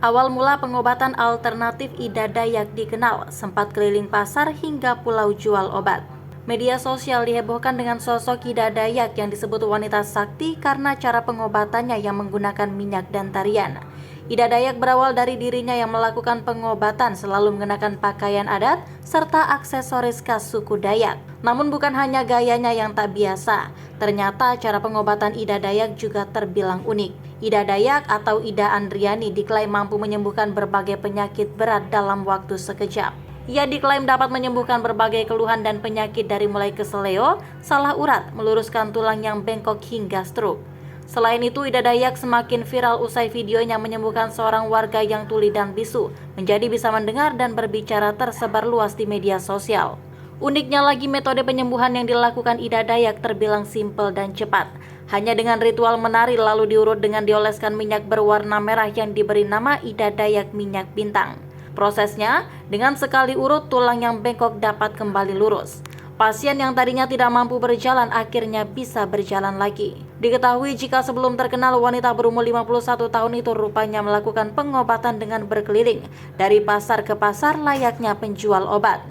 Awal mula pengobatan alternatif Ida Dayak dikenal, sempat keliling pasar hingga pulau jual obat. Media sosial dihebohkan dengan sosok Ida Dayak yang disebut wanita sakti karena cara pengobatannya yang menggunakan minyak dan tarian. Ida Dayak berawal dari dirinya yang melakukan pengobatan selalu mengenakan pakaian adat serta aksesoris khas suku Dayak. Namun bukan hanya gayanya yang tak biasa, ternyata cara pengobatan Ida Dayak juga terbilang unik. Ida Dayak atau Ida Andriani diklaim mampu menyembuhkan berbagai penyakit berat dalam waktu sekejap. Ia diklaim dapat menyembuhkan berbagai keluhan dan penyakit dari mulai keseleo, salah urat, meluruskan tulang yang bengkok hingga stroke. Selain itu, Ida Dayak semakin viral usai videonya menyembuhkan seorang warga yang tuli dan bisu, menjadi bisa mendengar dan berbicara tersebar luas di media sosial. Uniknya lagi, metode penyembuhan yang dilakukan Ida Dayak terbilang simpel dan cepat. Hanya dengan ritual menari lalu diurut dengan dioleskan minyak berwarna merah yang diberi nama Ida Dayak minyak bintang. Prosesnya, dengan sekali urut tulang yang bengkok dapat kembali lurus. Pasien yang tadinya tidak mampu berjalan akhirnya bisa berjalan lagi. Diketahui jika sebelum terkenal, wanita berumur 51 tahun itu rupanya melakukan pengobatan dengan berkeliling dari pasar ke pasar layaknya penjual obat.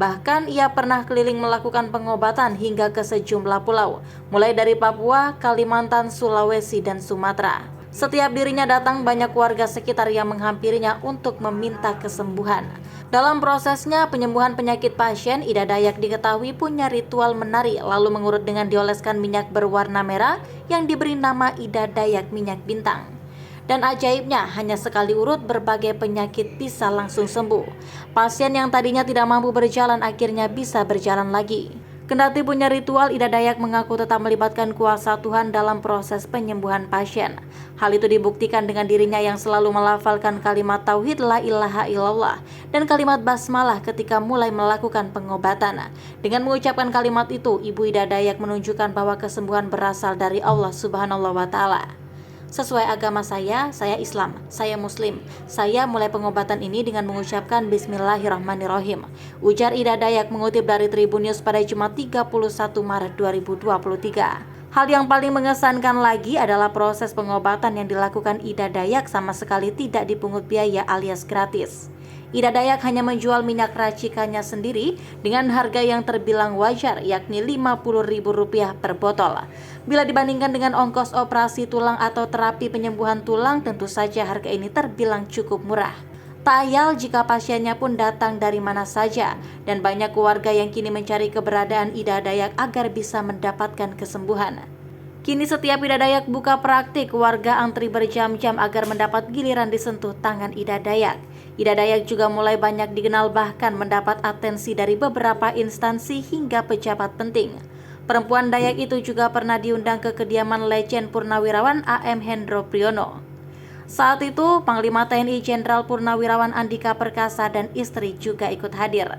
Bahkan ia pernah keliling melakukan pengobatan hingga ke sejumlah pulau, mulai dari Papua, Kalimantan, Sulawesi, dan Sumatera. Setiap dirinya datang, banyak warga sekitar yang menghampirinya untuk meminta kesembuhan. Dalam prosesnya penyembuhan penyakit pasien, Ida Dayak diketahui punya ritual menari lalu mengurut dengan dioleskan minyak berwarna merah yang diberi nama Ida Dayak minyak bintang. Dan ajaibnya, hanya sekali urut berbagai penyakit bisa langsung sembuh. Pasien yang tadinya tidak mampu berjalan akhirnya bisa berjalan lagi. Kendati punya ritual, Ida Dayak mengaku tetap melibatkan kuasa Tuhan dalam proses penyembuhan pasien. Hal itu dibuktikan dengan dirinya yang selalu melafalkan kalimat tauhid la ilaha illallah dan kalimat basmalah ketika mulai melakukan pengobatan. Dengan mengucapkan kalimat itu, Ibu Ida Dayak menunjukkan bahwa kesembuhan berasal dari Allah Subhanahu wa Ta'ala. Sesuai agama saya Islam, saya Muslim. Saya mulai pengobatan ini dengan mengucapkan Bismillahirrahmanirrahim, ujar Ida Dayak mengutip dari Tribun News pada Jumat 31 Maret 2023. Hal yang paling mengesankan lagi adalah proses pengobatan yang dilakukan Ida Dayak sama sekali tidak dipungut biaya alias gratis. Ida Dayak hanya menjual minyak racikannya sendiri dengan harga yang terbilang wajar, yakni Rp50.000 per botol. Bila dibandingkan dengan ongkos operasi tulang atau terapi penyembuhan tulang, tentu saja harga ini terbilang cukup murah. Tak ayal jika pasiennya pun datang dari mana saja, dan banyak keluarga yang kini mencari keberadaan Ida Dayak agar bisa mendapatkan kesembuhan. Kini setiap Ida Dayak buka praktik, warga antri berjam-jam agar mendapat giliran disentuh tangan Ida Dayak. Ida Dayak juga mulai banyak dikenal, bahkan mendapat atensi dari beberapa instansi hingga pejabat penting. Perempuan Dayak itu juga pernah diundang ke kediaman legend Purnawirawan AM Hendro Priyono. Saat itu, Panglima TNI Jenderal Purnawirawan Andika Perkasa dan istri juga ikut hadir.